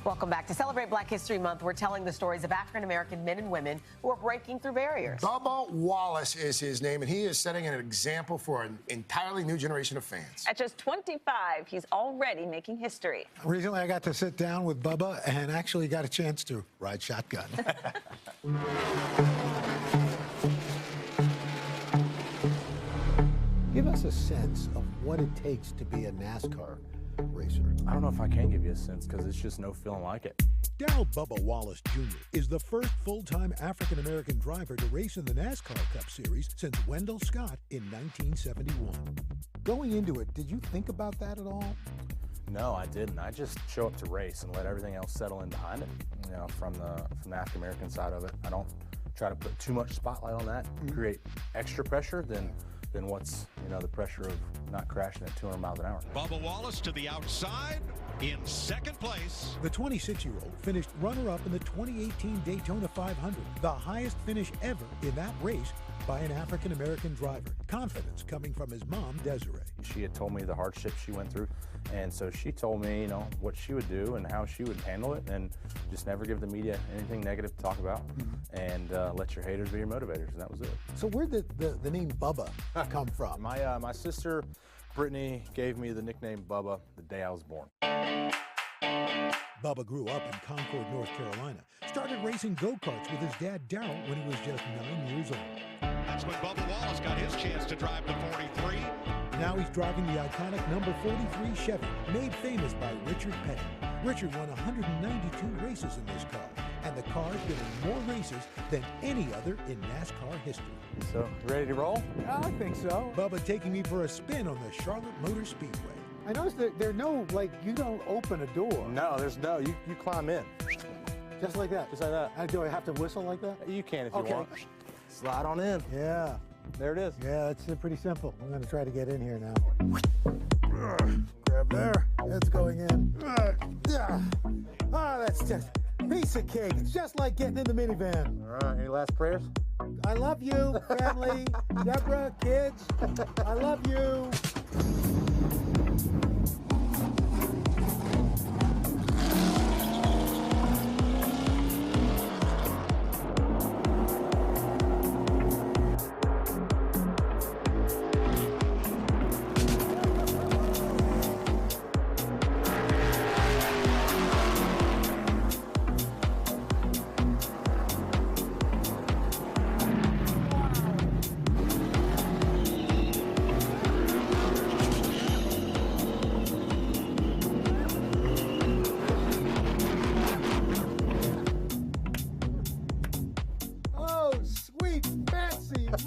Welcome back. To celebrate Black History Month, we're telling the stories of African-American men and women who are breaking through barriers. Bubba Wallace is his name, and he is setting an example for an entirely new generation of fans. At just 25, he's already making history. Recently, I got to sit down with Bubba and actually got a chance to ride shotgun. Give us a sense of what it takes to be a NASCAR racer. I don't know if I can give you a sense because it's just no feeling like it. Darryl Bubba Wallace Jr. is the first full-time African-American driver to race in the NASCAR Cup Series since Wendell Scott in 1971. Going into it, did you think about that at all? No, I didn't. I just show up to race and let everything else settle in behind it. You know, from the African-American side of it, I don't try to put too much spotlight on that, create extra pressure than what's, you know, the pressure of not crashing at 200 miles an hour. Bubba Wallace to the outside in second place. The 26-year-old finished runner-up in the 2018 Daytona 500, the highest finish ever in that race by an African-American driver. Confidence coming from his mom, Desiree. She had told me the hardship she went through, and so she told me, you know, what she would do and how she would handle it, and just never give the media anything negative to talk about, and let your haters be your motivators, and that was it. So where did the name Bubba come from? My sister, Brittany, gave me the nickname Bubba the day I was born. Bubba grew up in Concord, North Carolina. Started racing go-karts with his dad, Darryl, when he was just 9 years old. That's when Bubba Wallace got his chance to drive the 43. Now he's driving the iconic number 43 Chevy, made famous by Richard Petty. Richard won 192 races in this car, and the car's been in more races than any other in NASCAR history. So, ready to roll? Yeah, I think so. Bubba taking me for a spin on the Charlotte Motor Speedway. I noticed that there are no, like, you don't open a door. No, there's no, you climb in. Just like that? Just like that. Do I have to whistle like that? You can if you want. Slide on in. Yeah. There it is. Yeah, it's pretty simple. I'm going to try to get in here now. Grab there. It's going in. That's just piece of cake. It's just like getting in the minivan. All right, any last prayers? I love you, family. Deborah, kids. I love you.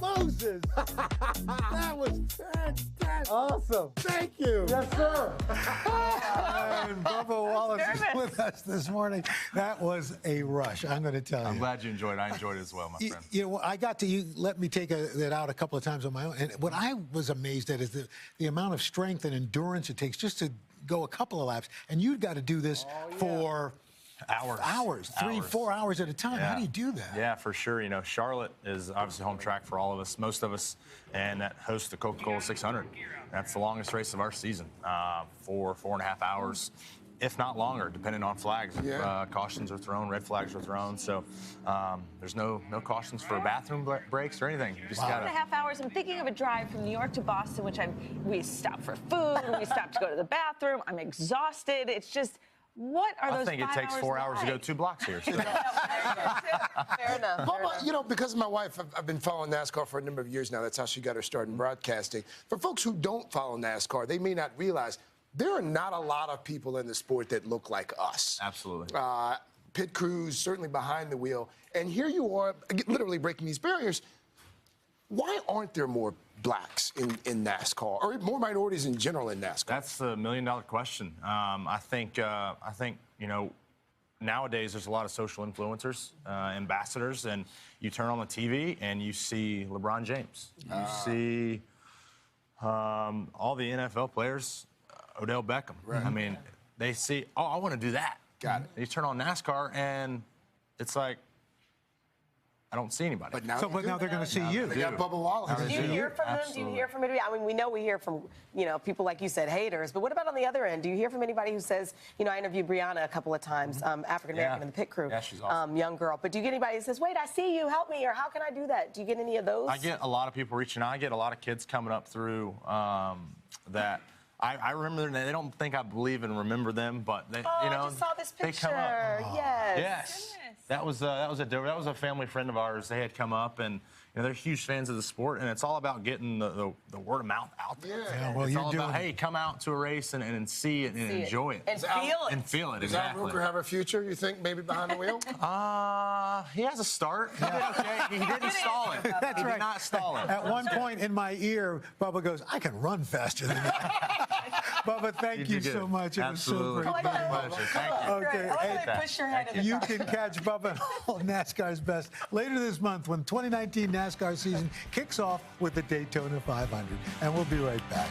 Moses! That was fantastic! Awesome! Thank you! Yes, sir! And Bubba Wallace is with us this morning. That was a rush, I'm going to tell you. I'm glad you enjoyed it. I enjoyed it as well, my friend. You know, I got to, you let me take that out a couple of times on my own. And what I was amazed at is the amount of strength and endurance it takes just to go a couple of laps. And you've got to do this for... Hours, 3-4 hours at a time. Yeah. How do you do that? Yeah, for sure. You know, Charlotte is obviously home track for all of us, most of us, and that hosts the Coca-Cola 600. That's the longest race of our season, 4.5 hours, if not longer, depending on flags. Yeah. Cautions are thrown, red flags are thrown, so there's no cautions for bathroom breaks or anything. You just gotta... 4.5 hours. I'm thinking of a drive from New York to Boston, which we stopped for food, we stopped to go to the bathroom. I'm exhausted. It's just... What are those 5 hours? I think it takes 4 hours to go 2 blocks here. So. Fair enough. Bubba, you know, because of my wife, I've been following NASCAR for a number of years now. That's how she got her start in broadcasting. For folks who don't follow NASCAR, they may not realize there are not a lot of people in the sport that look like us. Absolutely. Pit crews, certainly behind the wheel. And here you are, literally breaking these barriers. Why aren't there more blacks in NASCAR, or more minorities in general in NASCAR? That's the million-dollar question. I think you know, nowadays there's a lot of social influencers, ambassadors, and you turn on the TV and you see LeBron James, you see all the NFL players, Odell Beckham. Right. I mean, they see, oh, I want to do that. Got it. You turn on NASCAR and it's like, I don't see anybody. But now, But now they're going to see you. They got Bubba Wallace. Do you hear from them? Do you Absolutely. hear from anybody? I mean, we know we hear from, people like you said, haters. But what about on the other end? Do you hear from anybody who says, I interviewed Brianna a couple of times, African American in the pit crew. Yeah, she's awesome. Young girl. But do you get anybody who says, wait, I see you, help me, or how can I do that? Do you get any of those? I get a lot of people reaching out. I get a lot of kids coming up through that. I remember they don't think I believe and remember them, but they, I just saw this they picture. come up. Yes. Yes. That was a family friend of ours. They had come up, and they're huge fans of the sport, and it's all about getting the word of mouth out there. Yeah, well, it's you're all doing about, hey, come out to a race and see it and enjoy it. And feel it. And feel it, Does exactly. Roker have a future, you think, maybe behind the wheel? He has a start. He did okay. He didn't stall it. That's He right. did not stall it. At one point in my ear, Bubba goes, I can run faster than you. Bubba, thank you did so good. much. It Absolutely. was so great. My pleasure. Thank you. Okay, I hey, want to push your head in the you car. can catch Bubba and all of NASCAR's best later this month when 2019 NASCAR season kicks off with the Daytona 500. And we'll be right back.